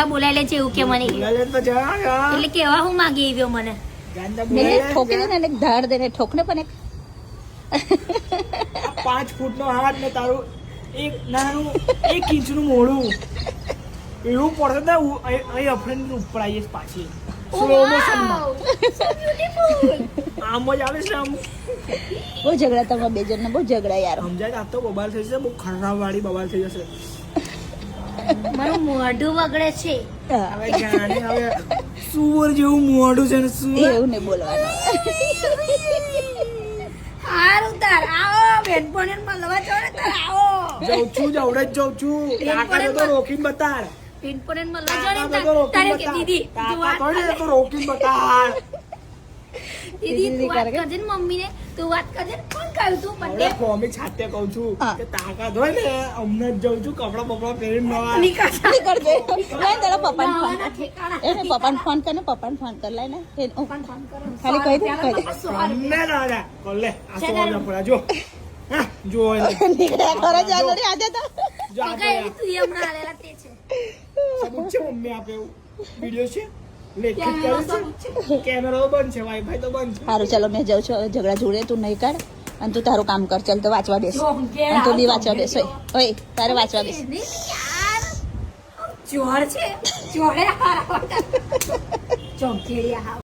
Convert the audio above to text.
બોલાય લે છે એવું કે મને એટલે કેવા હું માંગી આવ્યો મને ઠોકી દે ને ધાડ દે ને ઠોકને પણ 5 ફૂટનો હાથ ને તારું એક નાનું 1 ઇંચનું મોઢું એવું પડશે ને અહીં અફ્રેન ઉપર આવીએ પાછી સ્લો મોશનમાં આમ જ આવે છે આમ બહુ ઝઘડા તમે બે જણ બહુ ઝઘડા યાર સમજાય આ તો બબાલ થઈ જશે બહુ ખરાબ વાળી બબાલ થઈ જશે મારું મોઢું બગડે છે હવે જાણે હવે સુવર જેવું મોઢું છે ને સુવર એવું નહીં બોલવાનું હારું તાર આવો બેનપણીને મળવા જોડે તાર આવો જાઉં છું જવડે જ જાઉં છું કાકા તો રોકીને બતાડ બેનપણીને મળવા જોડે તારે કે દીદી તું વાત તો રોકીને બતાડ દીદી તું વાત કરજે ને મમ્મીને તું વાત કરજે ને કોણ કહ્યું તું હવે બર્થડે કોમી છાતે કહું છું કે તાકાત હોય ને અમને જ જાઉં છું કપડા બપડા પહેરીને નવા નીકળતા નીકળજે લાય તારા પપ્પાને ફોન નવાના ઠેકાણા એને પપ્પાને ફોન કર ને પપ્પાને ફોન કર લાય ને પપ્પાને ફોન કરો. ખાલી કહી દે, કહી દે. અમને ના કોલે આ સો જપડા જો હા જો નીકળ્યા ખરા ચાલો રે આજે તો જા પગાઈ તું હમણાં આલેલા તે છે સબૂત છે મમ્મી આપે એવું વિડિયો છે લેખિત કર્યું છે કેમેરો તો બંધ છે વાઈફાઈ તો બંધ છે સારું ચાલો મેં જાઉં છું હવે ઝઘડા જોડે તું નહીં કાઢ અને તું તારું કામ કર ચાલ તો વાંચવા બેસ અને તું બી વાંચવા બેસ ઓય તારે વાંચવા બેસ યાર જોર છે જોડે હારા ચોંકેરિયા